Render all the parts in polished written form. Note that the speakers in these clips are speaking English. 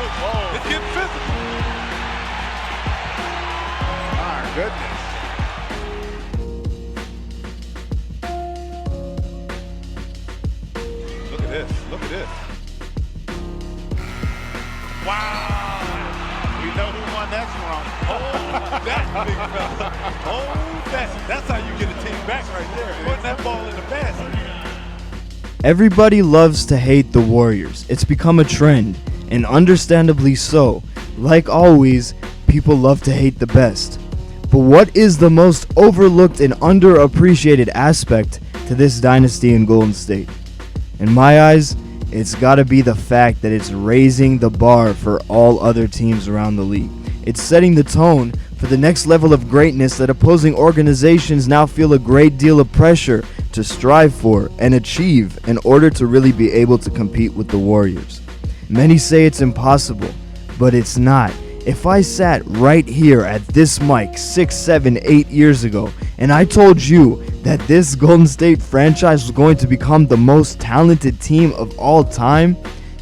Whoa. It's getting physical. My goodness. Look at this. Look at this. Wow. We know who won that from. Oh, that big fella. Oh, that's how you get a team back right there. Putting that ball in the basket. Everybody loves to hate the Warriors. It's become a trend, and understandably so. Like always, people love to hate the best. But what is the most overlooked and underappreciated aspect to this dynasty in Golden State? In my eyes, it's gotta be the fact that it's raising the bar for all other teams around the league. It's setting the tone for the next level of greatness that opposing organizations now feel a great deal of pressure to strive for and achieve in order to really be able to compete with the Warriors. Many say it's impossible, but it's not. If I sat right here at this mic 6, 7, 8 years ago and I told you that this Golden State franchise was going to become the most talented team of all time,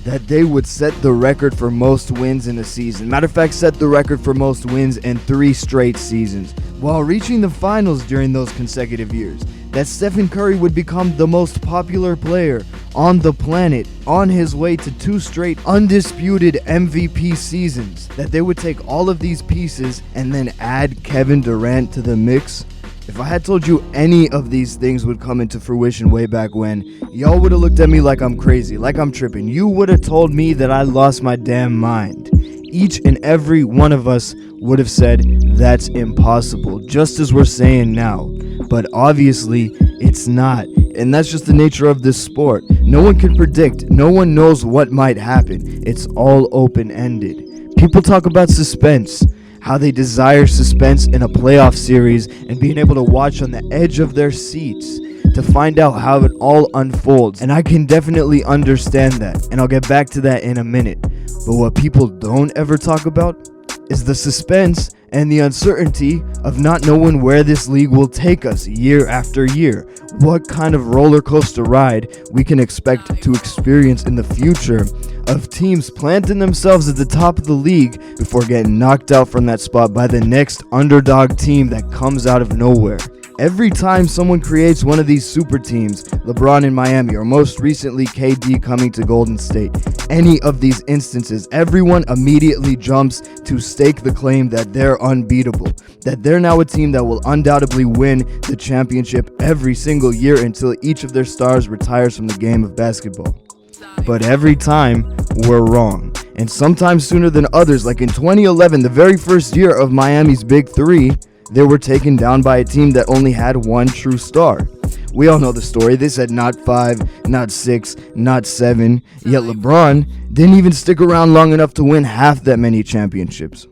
that they would set the record for most wins in a season. Matter of fact, set the record for most wins in 3 straight seasons, while reaching the finals during those consecutive years. That Stephen Curry would become the most popular player on the planet on his way to 2 straight undisputed MVP seasons. That they would take all of these pieces and then add Kevin Durant to the mix. If I had told you any of these things would come into fruition way back when, y'all would have looked at me like I'm crazy, like I'm tripping. You would have told me that I lost my damn mind. Each and every one of us would have said that's impossible, just as we're saying now. But obviously, it's not. And that's just the nature of this sport. No one can predict. No one knows what might happen. It's all open-ended. People talk about suspense, how they desire suspense in a playoff series and being able to watch on the edge of their seats to find out how it all unfolds. And I can definitely understand that, and I'll get back to that in a minute. But what people don't ever talk about is the suspense and the uncertainty of not knowing where this league will take us year after year. What kind of roller coaster ride we can expect to experience in the future of teams planting themselves at the top of the league before getting knocked out from that spot by the next underdog team that comes out of nowhere. Every time someone creates one of these super teams, LeBron in Miami, or most recently KD coming to Golden State, any of these instances, everyone immediately jumps to stake the claim that they're unbeatable, that they're now a team that will undoubtedly win the championship every single year until each of their stars retires from the game of basketball. But every time, we're wrong. And sometimes sooner than others, like in 2011, the very first year of Miami's Big Three, they were taken down by a team that only had one true star. We all know the story. They said not 5, not 6, not 7. Yet LeBron didn't even stick around long enough to win half that many championships.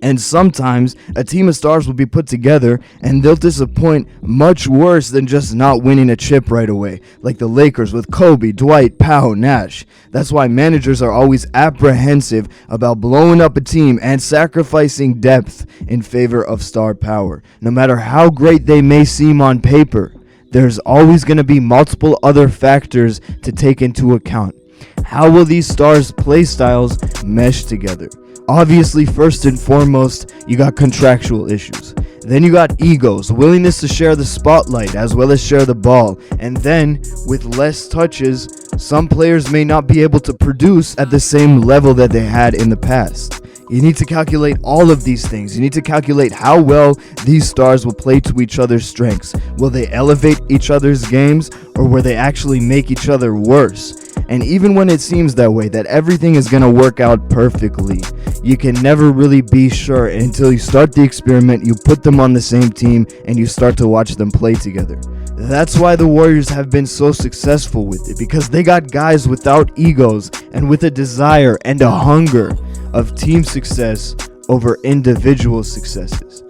And sometimes a team of stars will be put together and they'll disappoint much worse than just not winning a chip right away, like the Lakers with Kobe, Dwight, Powell, Nash. That's why managers are always apprehensive about blowing up a team and sacrificing depth in favor of star power. No matter how great they may seem on paper, there's always going to be multiple other factors to take into account. How will these stars' play styles mesh together? Obviously, first and foremost, you got contractual issues. Then you got egos, willingness to share the spotlight as well as share the ball. And then, with less touches, some players may not be able to produce at the same level that they had in the past. You need to calculate all of these things. You need to calculate how well these stars will play to each other's strengths. Will they elevate each other's games, or will they actually make each other worse? And even when it seems that way, that everything is going to work out perfectly, you can never really be sure until you start the experiment, you put them on the same team, and you start to watch them play together. That's why the Warriors have been so successful with it, because they got guys without egos and with a desire and a hunger of team success over individual successes.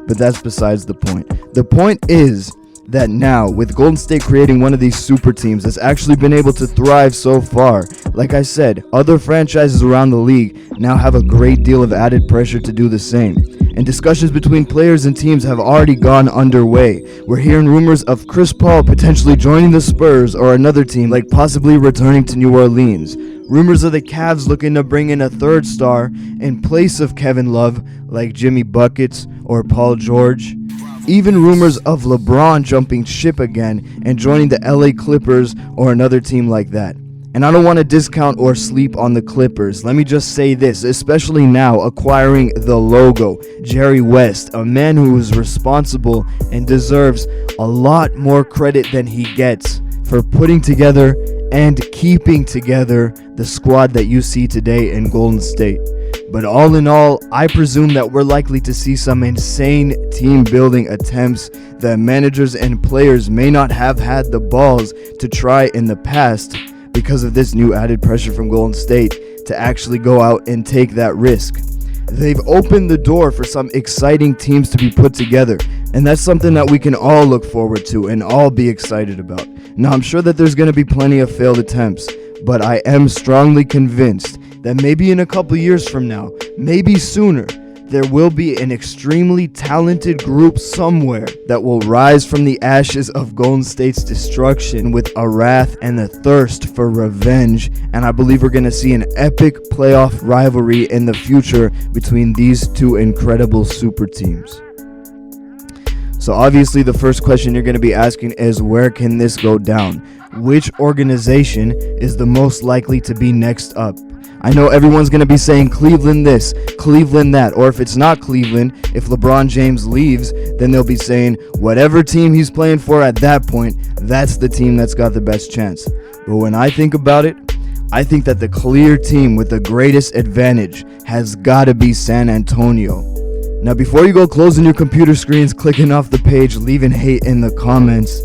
But that's besides the point. The point is that now, with Golden State creating one of these super teams that's actually been able to thrive so far, like I said, other franchises around the league now have a great deal of added pressure to do the same. And discussions between players and teams have already gone underway. We're hearing rumors of Chris Paul potentially joining the Spurs or another team, like possibly returning to New Orleans. Rumors of the Cavs looking to bring in a third star in place of Kevin Love, like Jimmy Buckets or Paul George. Even rumors of LeBron jumping ship again and joining the LA Clippers or another team like that. And I don't want to discount or sleep on the Clippers. Let me just say this, especially now acquiring the logo, Jerry West, a man who is responsible and deserves a lot more credit than he gets for putting together and keeping together the squad that you see today in Golden State. But all in all, I presume that we're likely to see some insane team building attempts that managers and players may not have had the balls to try in the past because of this new added pressure from Golden State to actually go out and take that risk. They've opened the door for some exciting teams to be put together, and that's something that we can all look forward to and all be excited about. Now, I'm sure that there's going to be plenty of failed attempts, but I am strongly convinced that maybe in a couple years from now, maybe sooner, there will be an extremely talented group somewhere that will rise from the ashes of Golden State's destruction with a wrath and a thirst for revenge. And I believe we're going to see an epic playoff rivalry in the future between these two incredible super teams. So obviously the first question you're going to be asking is, where can this go down? Which organization is the most likely to be next up? I know everyone's going to be saying Cleveland this, Cleveland that, or if it's not Cleveland, if LeBron James leaves, then they'll be saying whatever team he's playing for at that point, that's the team that's got the best chance. But when I think about it, I think that the clear team with the greatest advantage has got to be San Antonio. Now, before you go closing your computer screens, clicking off the page, leaving hate in the comments,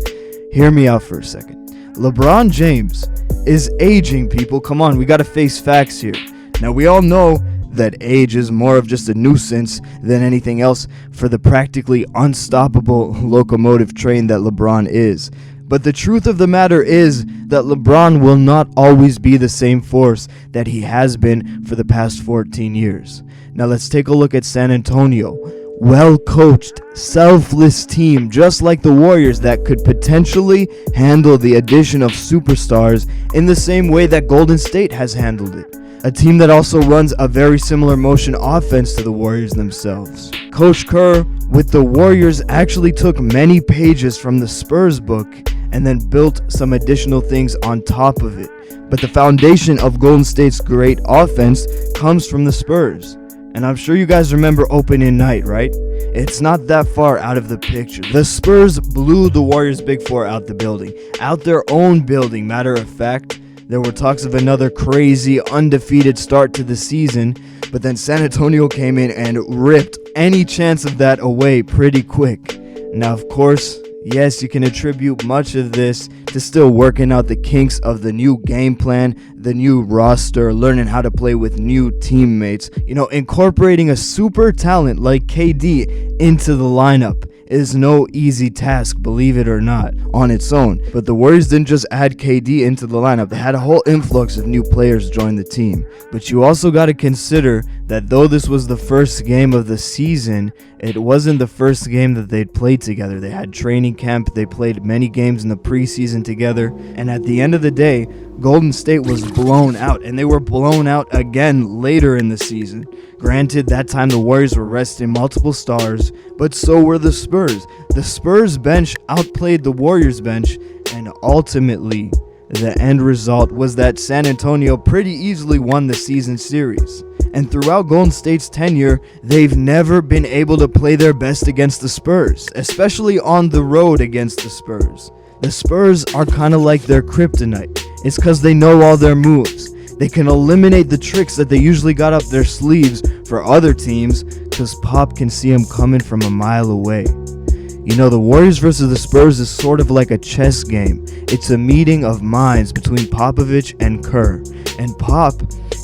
hear me out for a second. LeBron James is aging, people. Come on, we got to face facts here. Now, we all know that age is more of just a nuisance than anything else for the practically unstoppable locomotive train that LeBron is. But the truth of the matter is that LeBron will not always be the same force that he has been for the past 14 years. Now, let's take a look at San Antonio. Well-coached, selfless team, just like the Warriors, that could potentially handle the addition of superstars in the same way that Golden State has handled it. A team that also runs a very similar motion offense to the Warriors themselves. Coach Kerr with the Warriors actually took many pages from the Spurs book and then built some additional things on top of it. But the foundation of Golden State's great offense comes from the Spurs. And I'm sure you guys remember opening night, right? It's not that far out of the picture. The Spurs blew the Warriors Big Four out the building. Out their own building, matter of fact. There were talks of another crazy, undefeated start to the season, but then San Antonio came in and ripped any chance of that away pretty quick. Now, of course, yes, you can attribute much of this to still working out the kinks of the new game plan, the new roster, learning how to play with new teammates. Incorporating a super talent like KD into the lineup is no easy task, believe it or not, on its own. But the Warriors didn't just add KD into the lineup. They had a whole influx of new players join the team. But you also got to consider that though this was the first game of the season, it wasn't the first game that they'd played together. They had training camp, they played many games in the preseason together, and at the end of the day, Golden State was blown out, and they were blown out again later in the season. Granted, that time the Warriors were resting multiple stars, but so were the Spurs. The Spurs bench outplayed the Warriors bench, and ultimately, the end result was that San Antonio pretty easily won the season series. And throughout Golden State's tenure, they've never been able to play their best against the Spurs, especially on the road against the Spurs. The Spurs are kind of like their kryptonite. It's because they know all their moves. They can eliminate the tricks that they usually got up their sleeves for other teams because Pop can see them coming from a mile away. The Warriors versus the Spurs is sort of like a chess game. It's a meeting of minds between Popovich and Kerr. And Pop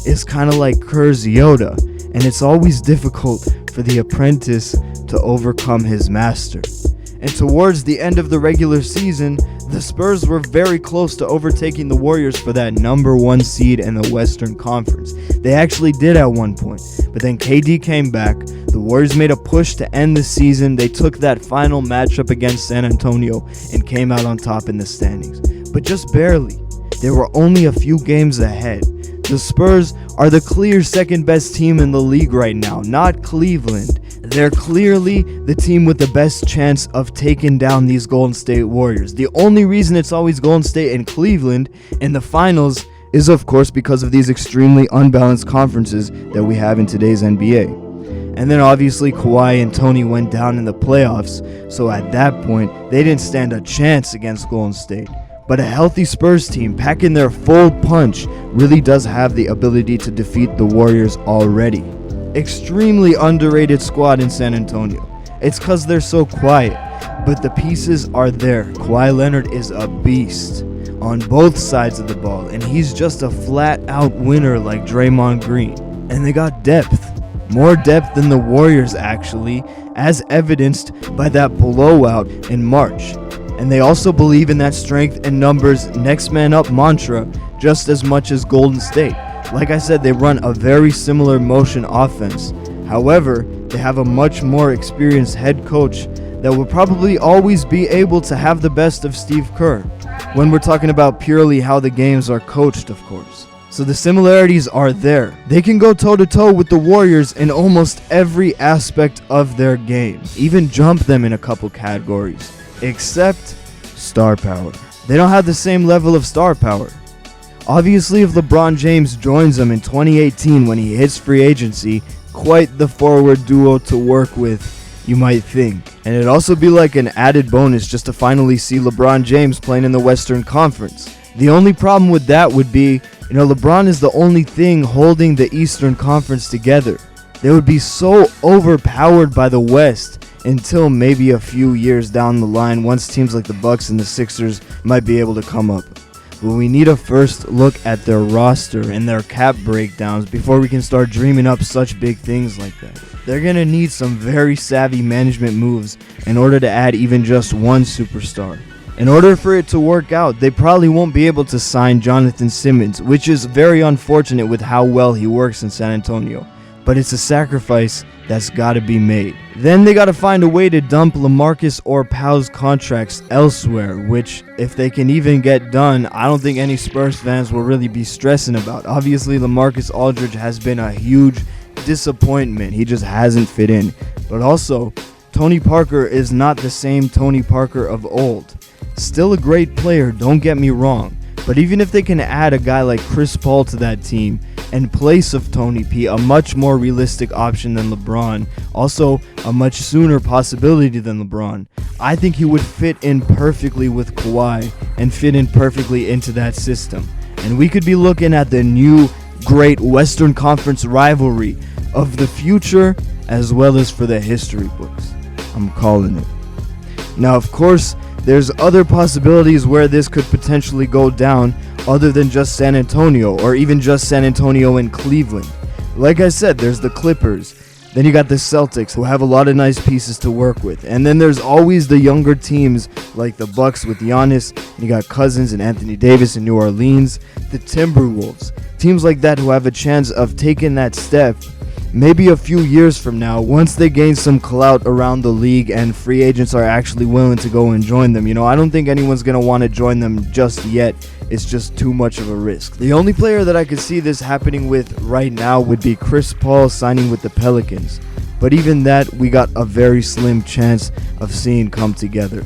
is kind of like Kerr's Yoda, and it's always difficult for the apprentice to overcome his master. And towards the end of the regular season, the Spurs were very close to overtaking the Warriors for that number 1 seed in the Western Conference. They actually did at one point, but then KD came back. The Warriors made a push to end the season. They took that final matchup against San Antonio and came out on top in the standings, but just barely. they were only a few games ahead. The Spurs are the clear second best team in the league right now, not Cleveland. They're clearly the team with the best chance of taking down these Golden State Warriors. The only reason it's always Golden State and Cleveland in the finals is of course because of these extremely unbalanced conferences that we have in today's NBA. And then obviously Kawhi and Tony went down in the playoffs, so at that point they didn't stand a chance against Golden State. But a healthy Spurs team packing their full punch really does have the ability to defeat the Warriors already. Extremely underrated squad in San Antonio. It's cause they're so quiet, but the pieces are there. Kawhi Leonard is a beast on both sides of the ball, and he's just a flat out winner like Draymond Green. And they got depth. More depth than the Warriors actually, as evidenced by that blowout in March. And they also believe in that strength and numbers next man up mantra just as much as Golden State. Like I said, they run a very similar motion offense. However, they have a much more experienced head coach that will probably always be able to have the best of Steve Kerr, when we're talking about purely how the games are coached, of course. So the similarities are there. They can go toe-to-toe with the Warriors in almost every aspect of their game, even jump them in a couple categories, except star power. They don't have the same level of star power. Obviously, if LeBron James joins them in 2018 when he hits free agency, quite the forward duo to work with, you might think. And it'd also be like an added bonus just to finally see LeBron James playing in the Western Conference. The only problem with that would be, LeBron is the only thing holding the Eastern Conference together. They would be so overpowered by the West until maybe a few years down the line, once teams like the Bucks and the Sixers might be able to come up. But we need to first look at their roster and their cap breakdowns before we can start dreaming up such big things like that. They're going to need some very savvy management moves in order to add even just one superstar. In order for it to work out, they probably won't be able to sign Jonathan Simmons, which is very unfortunate with how well he works in San Antonio. But it's a sacrifice that's got to be made. Then they got to find a way to dump LaMarcus or Powell's contracts elsewhere, which, if they can even get done, I don't think any Spurs fans will really be stressing about. Obviously, LaMarcus Aldridge has been a huge disappointment. He just hasn't fit in. But also, Tony Parker is not the same Tony Parker of old. Still a great player, don't get me wrong. But even if they can add a guy like Chris Paul to that team in place of Tony P, a much more realistic option than LeBron, also a much sooner possibility than LeBron, I think he would fit in perfectly with Kawhi and fit in perfectly into that system. And we could be looking at the new great Western Conference rivalry of the future as well as for the history books. I'm calling it. Now, of course, there's other possibilities where this could potentially go down other than just San Antonio, or even just San Antonio and Cleveland. Like I said, there's the Clippers. Then you got the Celtics, who have a lot of nice pieces to work with. And then there's always the younger teams like the Bucks with Giannis. And you got Cousins and Anthony Davis in New Orleans. The Timberwolves. Teams like that who have a chance of taking that step maybe a few years from now, once they gain some clout around the league and free agents are actually willing to go and join them. I don't think anyone's going to want to join them just yet. It's just too much of a risk. The only player that I could see this happening with right now would be Chris Paul signing with the Pelicans. But even that, we got a very slim chance of seeing come together.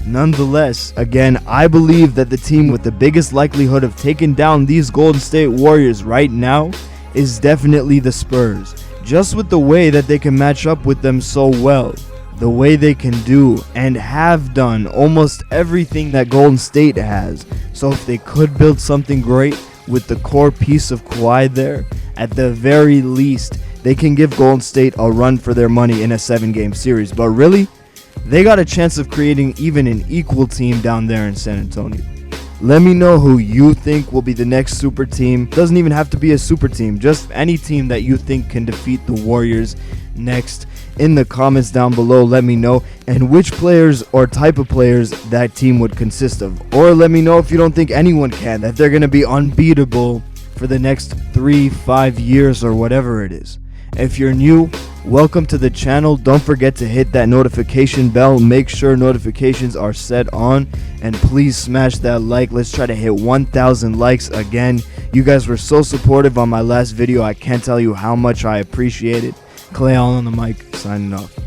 Nonetheless, again, I believe that the team with the biggest likelihood of taking down these Golden State Warriors right now is definitely the Spurs. Just with the way that they can match up with them so well. The way they can do and have done almost everything that Golden State has. So if they could build something great with the core piece of Kawhi there, at the very least, they can give Golden State a run for their money in a 7-game series. But really, they got a chance of creating even an equal team down there in San Antonio. Let me know who you think will be the next super team. Doesn't even have to be a super team, just any team that you think can defeat the Warriors next. In the comments down below, let me know, and which players or type of players that team would consist of. Or let me know if you don't think anyone can, that they're going to be unbeatable for the next 3-5 years or whatever it is. If you're new, welcome to the channel. Don't forget to hit that notification bell. Make sure notifications are set on, and please smash that like. Let's try to hit 1,000 likes again. You guys were so supportive on my last video. I can't tell you how much I appreciate it. Clay All on the mic, signing off.